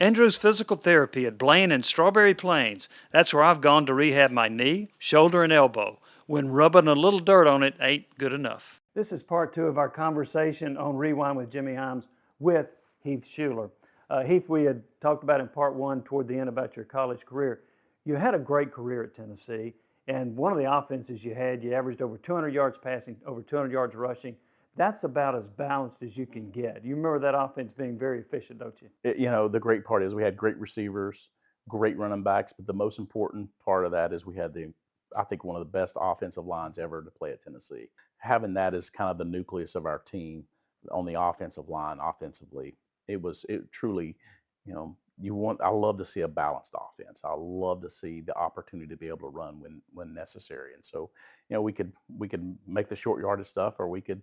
Andrew's Physical Therapy at Blaine and Strawberry Plains. That's where I've gone to rehab my knee, shoulder, and elbow when rubbing a little dirt on it ain't good enough. This is part two of our conversation on Rewind with Jimmy Hyams with Heath Shuler. Heath, we had talked about in part one toward the end about your college career. You had a great career at Tennessee, and one of the offenses you had, you averaged over 200 yards passing, over 200 yards rushing. That's about as balanced as you can get. You remember that offense being very efficient, don't you? The great part is we had great receivers, great running backs, but the most important part of that is we had I think one of the best offensive lines ever to play at Tennessee. Having that as kind of the nucleus of our team on the offensive line, offensively, it truly, I love to see a balanced offense. I love to see the opportunity to be able to run when necessary. And so, we could make the short yardage stuff, or we could,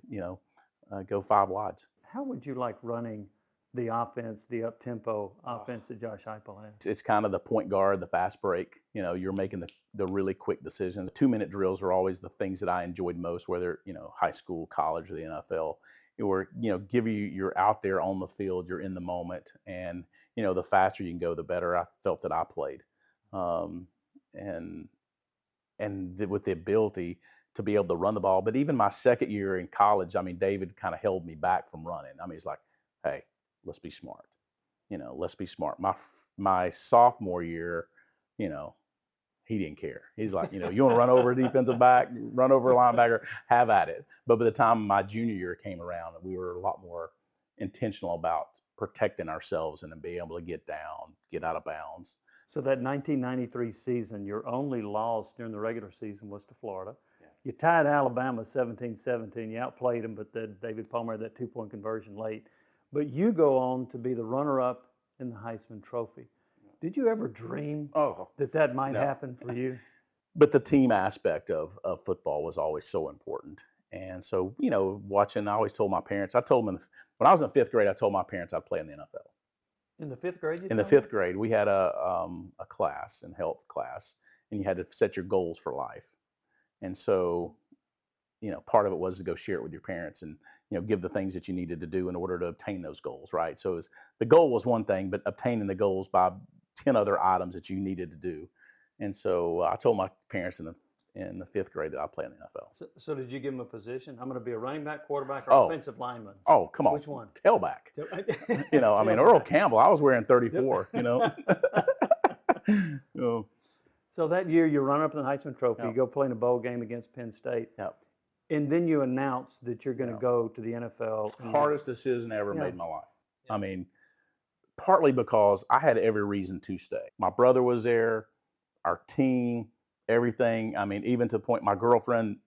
go five wides. How would you like running the offense, the up-tempo offense that Josh Heupel has? It's kind of the point guard, the fast break. You're making the really quick decisions. The 2-minute drills are always the things that I enjoyed most, whether, high school, college, or the NFL. You're out there on the field, you're in the moment, and, the faster you can go, the better I felt that I played. With the ability to be able to run the ball. But even my second year in college, David kind of held me back from running. He's like, hey, let's be smart. Let's be smart. My sophomore year, he didn't care. He's like, you want to run over a defensive back, run over a linebacker, have at it. But by the time my junior year came around, we were a lot more intentional about protecting ourselves and then being able to get down, get out of bounds. So that 1993 season, your only loss during the regular season was to Florida. Yeah. You tied Alabama 17-17. You outplayed them, but David Palmer had that 2-point conversion late. But you go on to be the runner-up in the Heisman Trophy. Did you ever dream that might happen for you? But the team aspect of football was always so important. And so, watching, I always told my parents, I told them when I was in fifth grade, I told my parents I'd play in the NFL. In the fifth grade? In the fifth grade, we had a class, in health class, and you had to set your goals for life. And so, part of it was to go share it with your parents and, give the things that you needed to do in order to obtain those goals, right? So the goal was one thing, but obtaining the goals by 10 other items that you needed to do. And so I told my parents in the fifth grade that I'd play in the NFL. So did you give them a position? I'm going to be a running back, quarterback, or offensive lineman? Oh, come on. Which one? Tailback. Earl Campbell, I was wearing 34, So that year you run up in the Heisman Trophy, you go play in a bowl game against Penn State. Yep. And then you announce that you're going to go to the NFL. Hardest decision I ever made in my life. Yeah. Partly because I had every reason to stay. My brother was there, our team, everything. Even to the point my girlfriend,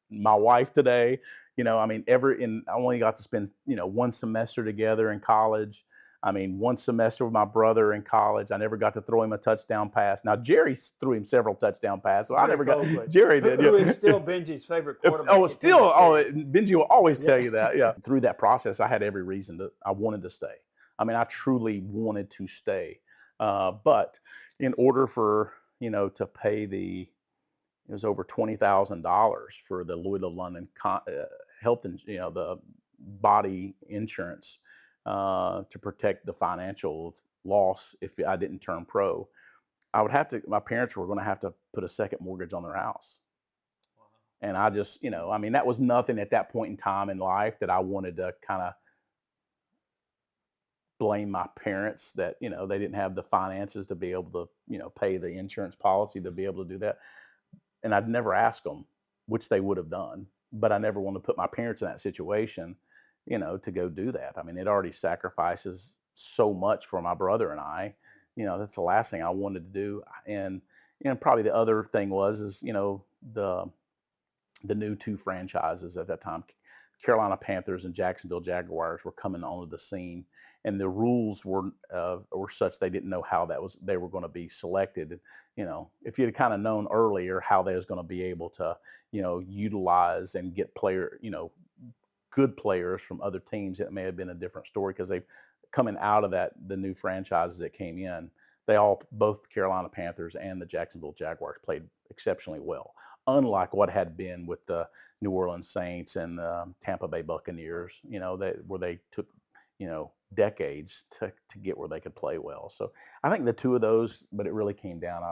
my wife today, I only got to spend, one semester together in college. One semester with my brother in college. I never got to throw him a touchdown pass. Now, Jerry threw him several touchdown passes. So I never got. Jerry did. Who is still Benji's favorite quarterback. Benji will always tell you that. Yeah. Through that process, I had every reason I wanted to stay. I truly wanted to stay. But in order for, to pay it was over $20,000 for the Lloyd of London health, the body insurance to protect the financial loss if I didn't turn pro. My parents were going to have to put a second mortgage on their house. Wow. And I just, that was nothing at that point in time in life that I wanted to kind of blame my parents that, they didn't have the finances to be able to, pay the insurance policy to be able to do that. And I'd never asked them, which they would have done, but I never wanted to put my parents in that situation, to go do that. It already sacrifices so much for my brother and I, that's the last thing I wanted to do. And probably the other thing is, the new two franchises at that time, Carolina Panthers and Jacksonville Jaguars, were coming onto the scene, and the rules were such they didn't know how they were going to be selected. If you'd kind of known earlier how they was going to be able to, utilize and get good players from other teams, it may have been a different story, because they coming out of the new franchises that came in, both Carolina Panthers and the Jacksonville Jaguars played exceptionally well, unlike what had been with the New Orleans Saints and Tampa Bay Buccaneers, where they took, decades to get where they could play well. So I think the two of those, but it really came down.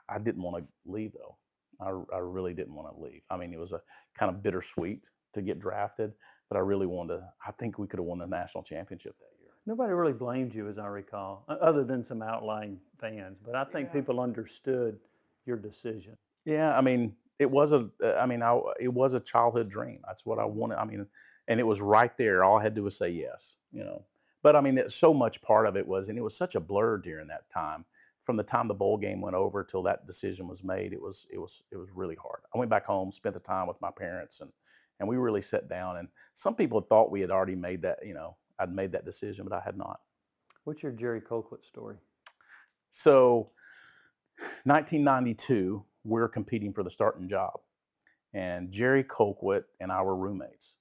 I didn't want to leave though. I really didn't want to leave. I mean, it was a kind of bittersweet to get drafted, but I really wanted to. I think we could have won the national championship that year. Nobody really blamed you, as I recall, other than some outlying fans. But I think people understood your decision. Yeah, I mean, it was it was a childhood dream. That's what I wanted. I mean, and it was right there. All I had to do was say yes. But I mean, so much part of it was, and it was such a blur during that time. From the time the bowl game went over till that decision was made, it was really hard. I went back home, spent the time with my parents, and we really sat down. And some people thought we had already made that. I'd made that decision, but I had not. What's your Jerry Colquitt story? So 1992, we're competing for the starting job. And Jerry Colquitt and I were roommates.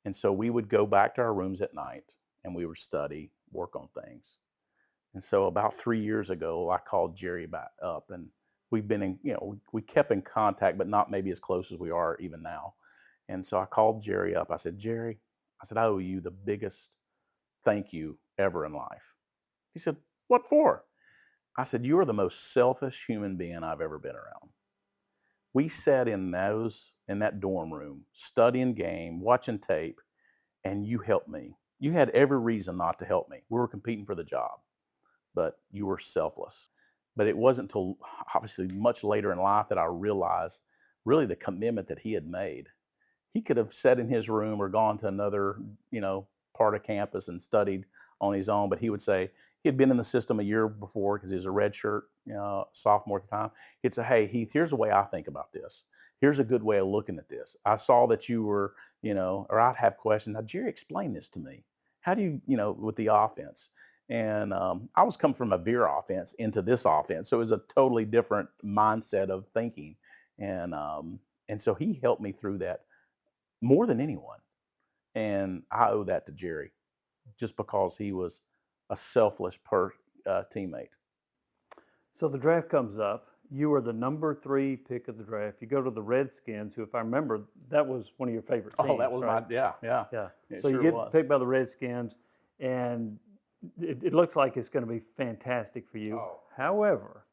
And so we would go back to our rooms at night and we would study, work on things. And so about 3 years ago, I called Jerry back up and we've been we kept in contact, but not maybe as close as we are even now. And so I called Jerry up. I said, Jerry, I owe you the biggest thank you ever in life. He said, what for? I said, you are the most selfish human being I've ever been around. We sat in that dorm room, studying game, watching tape, and you helped me. You had every reason not to help me. We were competing for the job, but you were selfless. But it wasn't until obviously much later in life that I realized really the commitment that he had made. He could have sat in his room or gone to another, part of campus and studied on his own, but he would say he had been in the system a year before because he was a redshirt, sophomore at the time. He'd say, hey, Heath, here's the way I think about this. Here's a good way of looking at this. I saw that you were, or I'd have questions. Now, Jerry, explain this to me. How do you, with the offense? And I was coming from a veer offense into this offense. So it was a totally different mindset of thinking. And so he helped me through that more than anyone. And I owe that to Jerry just because he was a selfless teammate. So the draft comes up. You are the number 3 pick of the draft. You go to the Redskins, who, if I remember, that was one of your favorite teams. Oh, that was right? yeah. Yeah. It So sure you get was. picked by the Redskins, and it looks like it's going to be fantastic for you. Oh. However,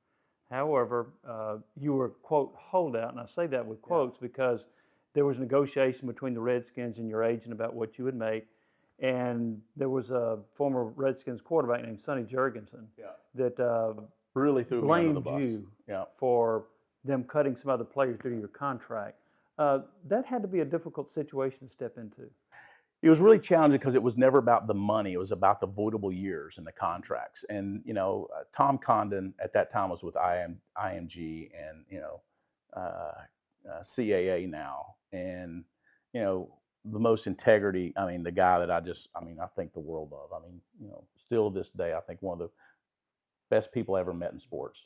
you were, quote, holdout, and I say that with quotes because there was negotiation between the Redskins and your agent about what you would make, and there was a former Redskins quarterback named Sonny Jurgensen that Really threw me under the blamed bus. you for them cutting some other players due to your contract. That had to be a difficult situation to step into. It was really challenging because it was never about the money. It was about the voidable years and the contracts. And, Tom Condon at that time was with IMG and, CAA now. And, the most integrity, the guy that I think the world of. Still this day, I think one of the best people I ever met in sports.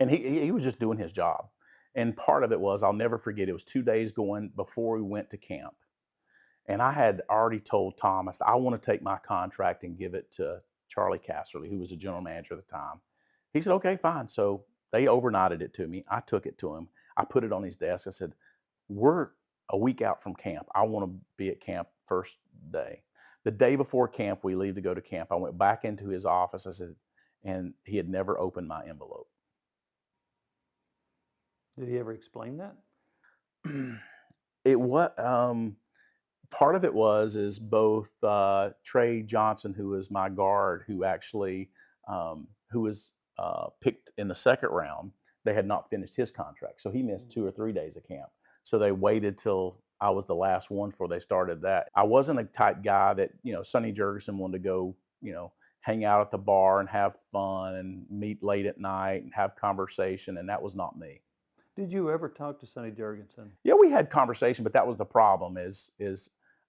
And he was just doing his job. And part of it was, I'll never forget, it was 2 days going before we went to camp. And I had already told Tom, I said, I want to take my contract and give it to Charlie Casserly, who was the general manager at the time. He said, okay, fine. So they overnighted it to me. I took it to him. I put it on his desk. I said, we're a week out from camp. I want to be at camp first day. The day before camp, we leave to go to camp. I went back into his office. I said, and he had never opened my envelope. Did he ever explain that? It was part of it is both Trey Johnson, who is my guard, who actually who was picked in the second round. They had not finished his contract, so he missed 2 or 3 days of camp. So they waited till I was the last one before they started that. I wasn't a type guy that Sonny Jurgensen wanted to go hang out at the bar and have fun and meet late at night and have conversation, and that was not me. Did you ever talk to Sonny Jurgensen? Yeah, we had conversation, but that was the problem is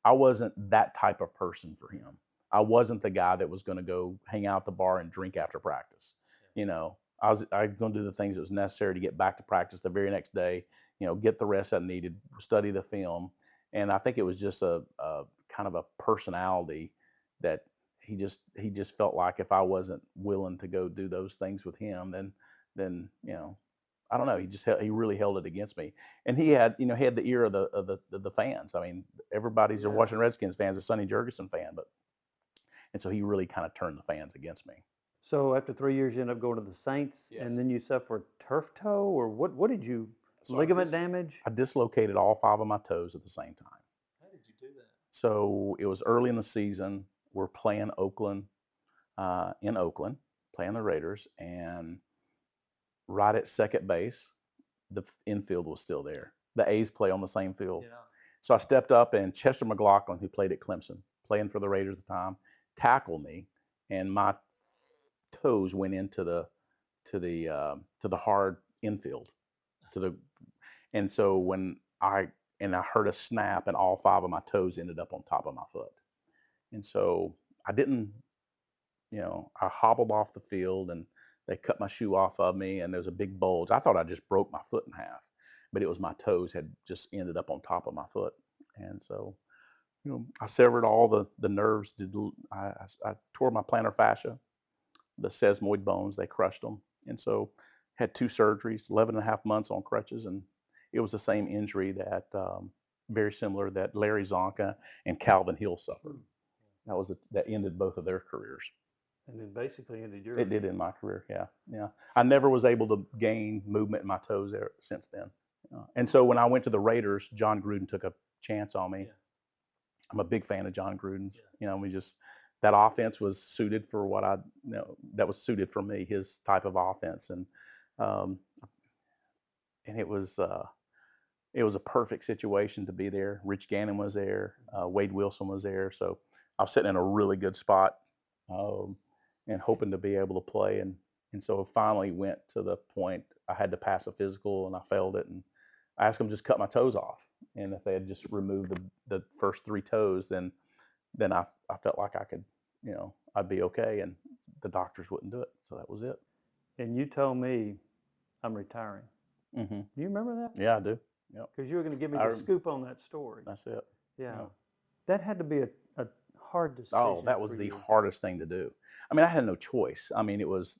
I wasn't that type of person for him. I wasn't the guy that was going to go hang out at the bar and drink after practice. I was going to do the things that was necessary to get back to practice the very next day, get the rest I needed, study the film. And I think it was just a kind of a personality that he just felt like if I wasn't willing to go do those things with him, then I don't know. He really held it against me, and he had the ear of the fans. I mean, everybody's a Yeah. Washington Redskins fans, a Sonny Jurgensen fan, and so he really kind of turned the fans against me. So after 3 years, you ended up going to the Saints, Yes. and then you suffered turf toe, or what did you, So ligament damage? I dislocated all 5 of my toes at the same time. How did you do that? So it was early in the season. We're playing Oakland, in Oakland, playing the Raiders, and right at second base, the infield was still there. The A's play on the same field. Yeah. So I stepped up, and Chester McLaughlin, who played at Clemson, playing for the Raiders at the time, tackled me, and my toes went into the hard infield, and so when I heard a snap, and all 5 of my toes ended up on top of my foot, and so I didn't, I hobbled off the field, and they cut my shoe off of me, and there was a big bulge. I thought I just broke my foot in half, but it was my toes had just ended up on top of my foot, and so I severed all the nerves. I tore my plantar fascia, the sesamoid bones. They crushed them, and so had 2 surgeries, 11 and a half months on crutches, and it was the same injury that very similar that Larry Zonka and Calvin Hill suffered. That ended both of their careers. And then basically ended your. It did in my career, yeah. I never was able to gain movement in my toes there since then. And so when I went to the Raiders, John Gruden took a chance on me. Yeah. I'm a big fan of John Gruden's. That offense was suited for that was suited for me, his type of offense, and it was a perfect situation to be there. Rich Gannon was there, Wade Wilson was there, so I was sitting in a really good spot, and hoping to be able to play, and so it finally went to the point I had to pass a physical, and I failed it, and I asked them to just cut my toes off, and if they had just removed the first 3 toes, then I felt like I could, I'd be okay, and the doctors wouldn't do it, so that was it. And you told me I'm retiring. Mm-hmm. Do you remember that? Yeah, I do. Yep. Because you were going to give me the scoop on that story. That's it. Yeah. Yeah. That had to be a hard decision. Oh, that was for the you. hardest thing to do. I mean, I had no choice. I mean, it was,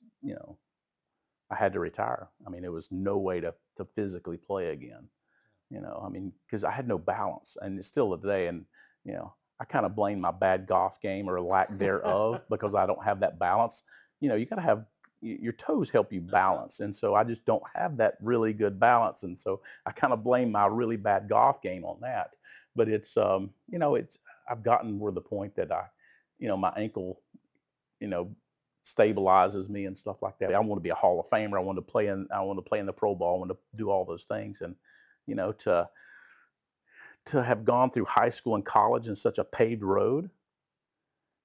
I had to retire. I mean, there was no way to physically play again. I mean, because I had no balance, and it's still today. And I kind of blame my bad golf game or lack thereof because I don't have that balance. You got to have your toes help you balance, and so I just don't have that really good balance, and so I kind of blame my really bad golf game on that. But it's I've gotten where the point that my ankle stabilizes me and stuff like that. I want to be a Hall of Famer. I want to play in the Pro Bowl. I want to do all those things, and to have gone through high school and college in such a paved road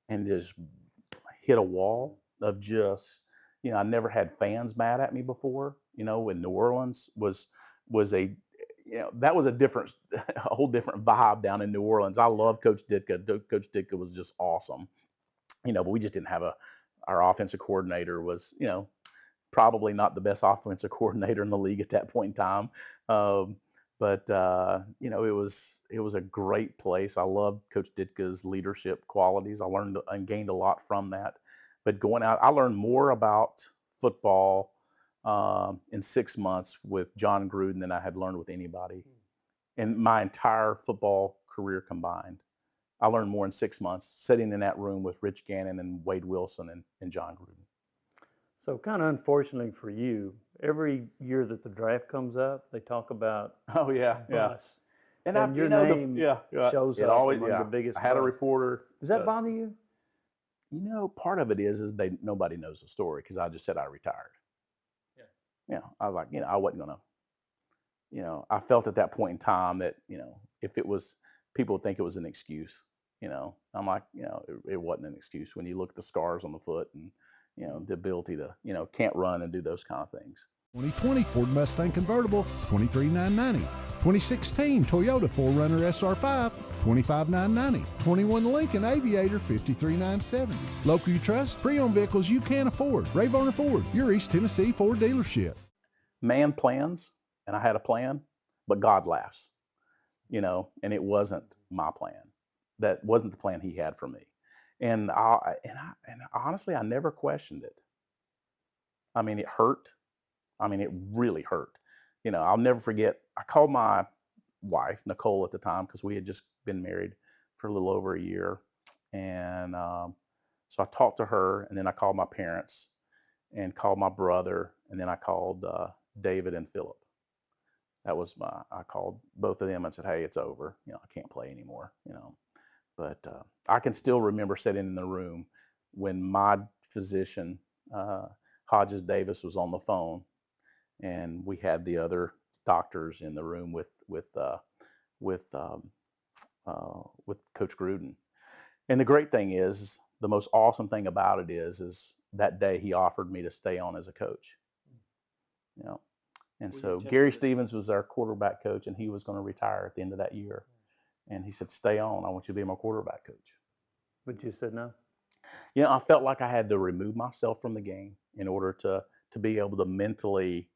and just hit a wall of just, I never had fans mad at me before, in New Orleans was a, that was a whole different vibe down in New Orleans. I love Coach Ditka. Coach Ditka was just awesome, but we just didn't have our offensive coordinator was, probably not the best offensive coordinator in the league at that point in time. But it was a great place. I loved Coach Ditka's leadership qualities. I learned and gained a lot from that. But going out, I learned more about football in 6 months with John Gruden than I had learned with anybody in my entire football career combined. I learned more in 6 months sitting in that room with Rich Gannon and Wade Wilson and John Gruden. So kind of unfortunately for you, every year that the draft comes up, they talk about Oh yeah, bus. And your name shows up always, among the biggest I had a busts. reporter. Does that bother you? Part of it is nobody knows the story because I just said I retired. Yeah. I was like, I wasn't gonna, I felt at that point in time that, if it was, people would think it was an excuse. I'm like, it wasn't an excuse when you look at the scars on the foot and, the ability to, can't run and do those kind of things. 2020 Ford Mustang convertible, $23,990. 2016 Toyota 4Runner SR5, $25,990. 21 Lincoln Aviator, $53,970. Local you trust, pre-owned vehicles you can afford. Ray Varner Ford, your East Tennessee Ford dealership. Man plans, and I had a plan, but God laughs, and it wasn't my plan. That wasn't the plan he had for me. And honestly, I never questioned it. I mean, it hurt. I mean, it really hurt. You know, I'll never forget. I called my wife, Nicole, at the time, because we had just been married for a little over a year. And so I talked to her, and then I called my parents and called my brother, and then I called David and Philip. I called both of them and said, hey, it's over. You know, I can't play anymore, you know. But I can still remember sitting in the room when my physician, Hodges Davis, was on the phone, and we had the other doctors in the room with Coach Gruden. And the great thing is, the most awesome thing about it is that day he offered me to stay on as a coach. You know, and Were you so tempted Gary to- Stevens was our quarterback coach, and he was going to retire at the end of that year. And he said, "Stay on. I want you to be my quarterback coach." But you said no? You know, I felt like I had to remove myself from the game in order to be able to mentally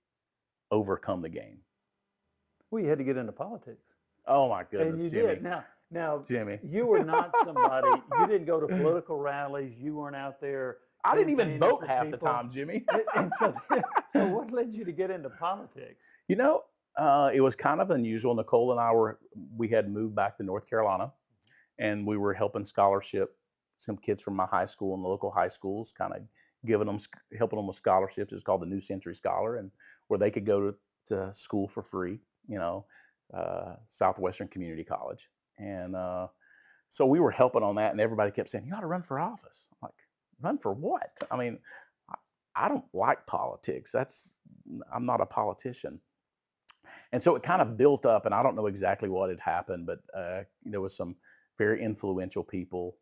overcome the game. Well, you had to get into politics. Oh my goodness, And you Jimmy. did. Now, Jimmy. you were not somebody, you didn't go to political rallies. You weren't out there. I didn't even campaigning vote for half the people. time, Jimmy. And so what led you to get into politics? You know, it was kind of unusual. Nicole and I we had moved back to North Carolina, and we were helping scholarship some kids from my high school and the local high schools, kind of helping them with scholarships. It's called the New Century Scholar, and where they could go to school for free, you know, Southwestern Community College. And so we were helping on that, and everybody kept saying, you ought to run for office. I'm like, run for what? I mean, I don't like politics. I'm not a politician. And so it kind of built up, and I don't know exactly what had happened, but there was some very influential people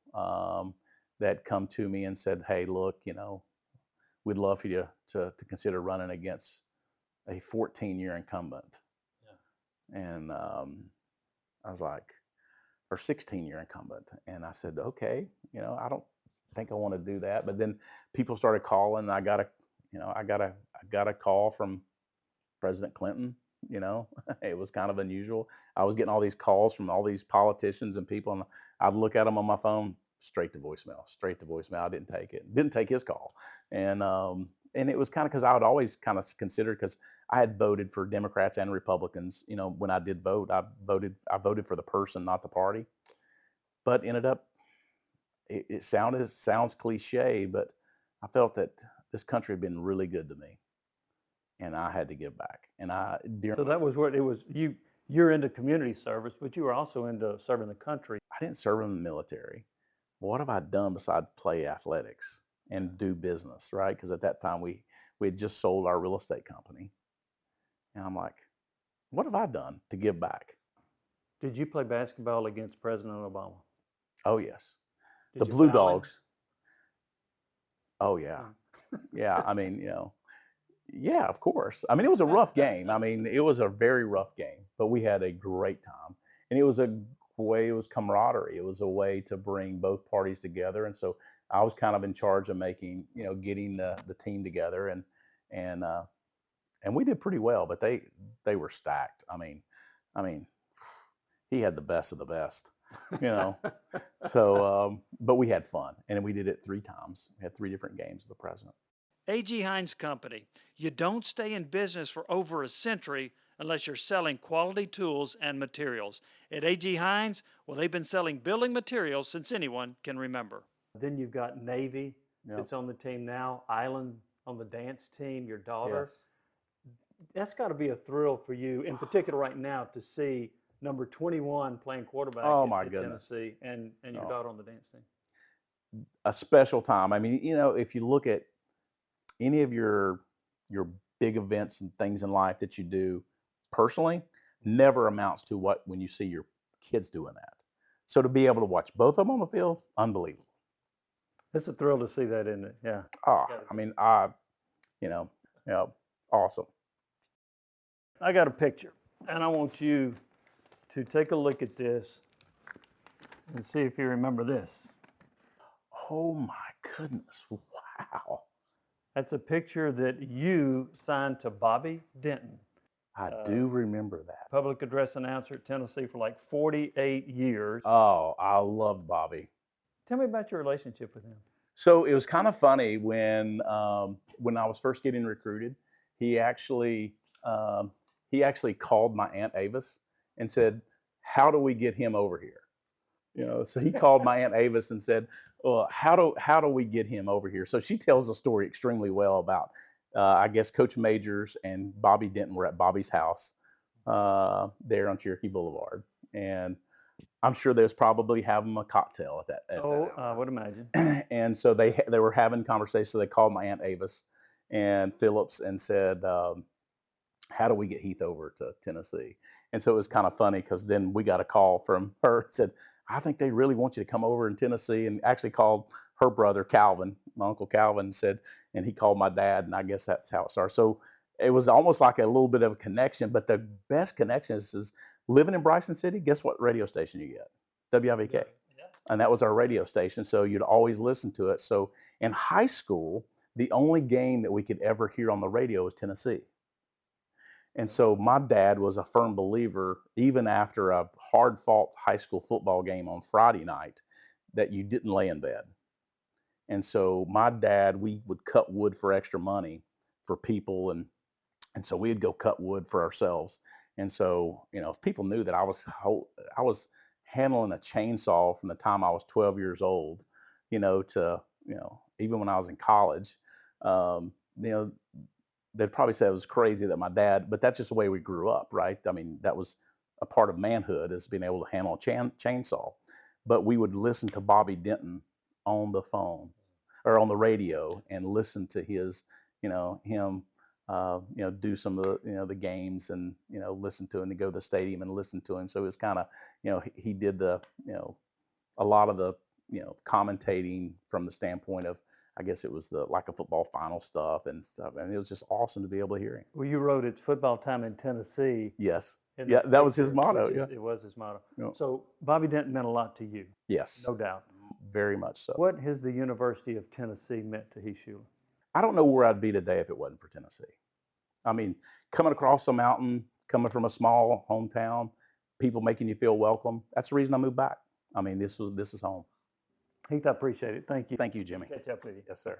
that come to me and said, hey, look, you know, we'd love for you to consider running against a 14-year incumbent. Yeah. And I was like, or 16-year incumbent. And I said, okay, you know, I don't think I want to do that. But then people started calling, and I got a call from President Clinton. You know, it was kind of unusual. I was getting all these calls from all these politicians and people, and I'd look at them on my phone, straight to voicemail. I didn't take it. Didn't take his call. And it was kind of because I would always kind of consider, because I had voted for Democrats and Republicans. You know, when I did vote, I voted for the person, not the party. But ended up, it sounds cliche, but I felt that this country had been really good to me, and I had to give back. And So that was what it was. You're into community service, but you were also into serving the country. I didn't serve in the military. What have I done besides play athletics and do business, right? Because at that time we had just sold our real estate company. And I'm like, what have I done to give back? Did you play basketball against President Obama? Oh, yes. Did The you Blue foul him? Dogs. Oh, yeah. Yeah, I mean, you know, yeah, of course. I mean, it was a rough game. I mean, it was a very rough game, but we had a great time. And it was a way, it was camaraderie. It was a way to bring both parties together. And so I was kind of in charge of getting the team together, and we did pretty well, but they were stacked. I mean, he had the best of the best, you know. So, but we had fun, and we did it 3 times. We had 3 different games with the president. A.G. Hyams Company. You don't stay in business for over a century unless you're selling quality tools and materials. At A.G. Hyams, well, they've been selling building materials since anyone can remember. Then you've got Navy Yep. that's on the team now, Island on the dance team, your daughter. Yes. That's got to be a thrill for you, in particular right now, to see number 21 playing quarterback at goodness. Tennessee, and your daughter on the dance team. A special time. I mean, you know, if you look at any of your big events and things in life that you do personally, never amounts to when you see your kids doing that. So to be able to watch both of them on the field, unbelievable. It's a thrill to see that, isn't it? Yeah. I mean, awesome. I got a picture, and I want you to take a look at this and see if you remember this. Oh my goodness. Wow. That's a picture that you signed to Bobby Denton, I do remember that. public address announcer at Tennessee for like 48 years. Oh, I loved Bobby. Tell me about your relationship with him. So it was kind of funny when I was first getting recruited. he actually called my Aunt Avis and said, "How do we get him over here?" So he called my Aunt Avis and said, how do we get him over here? So she tells the story extremely well about, I guess Coach Majors and Bobby Denton were at Bobby's house there on Cherokee Boulevard, and I'm sure they was probably having a cocktail at that. I would imagine. And so they were having conversations. So they called my Aunt Avis and Phillips and said, how do we get Heath over to Tennessee? And so it was kind of funny because then we got a call from her and said, I think they really want you to come over in Tennessee, and actually called her brother Calvin, my Uncle Calvin, and he called my dad, and I guess that's how it started. So it was almost like a little bit of a connection, but the best connection is living in Bryson City. Guess what radio station you get? WIVK. Yeah. And that was our radio station. So you'd always listen to it. So in high school, the only game that we could ever hear on the radio was Tennessee. And so my dad was a firm believer, even after a hard-fought high school football game on Friday night, that you didn't lay in bed. And so my dad, we would cut wood for extra money for people, and so we'd go cut wood for ourselves. And so, if people knew that I was handling a chainsaw from the time I was 12 years old, to even when I was in college, um, you know, they'd probably say it was crazy that my dad, but that's just the way we grew up, right? I mean, that was a part of manhood, is being able to handle a chainsaw. But we would listen to Bobby Denton on the phone or on the radio and listen to his, him, do some of the, the games, and, listen to him, and go to the stadium and listen to him. So it was kind of, he did the, a lot of the, commentating from the standpoint of, I guess it was like a football final stuff and stuff. And it was just awesome to be able to hear him. Well, you wrote "It's football time in Tennessee." Yes. in Yeah, the that was his picture, motto. which Yeah. It was his motto. Yeah. So Bobby Denton meant a lot to you, Yes. no doubt. Very much so. What has the University of Tennessee meant to Heath Shuler? I don't know where I'd be today if it wasn't for Tennessee. I mean, coming across the mountain, coming from a small hometown, people making you feel welcome. That's the reason I moved back. I mean, this is home. Heath, I appreciate it. Thank you. Thank you, Jimmy. Catch up with you. Yes, sir.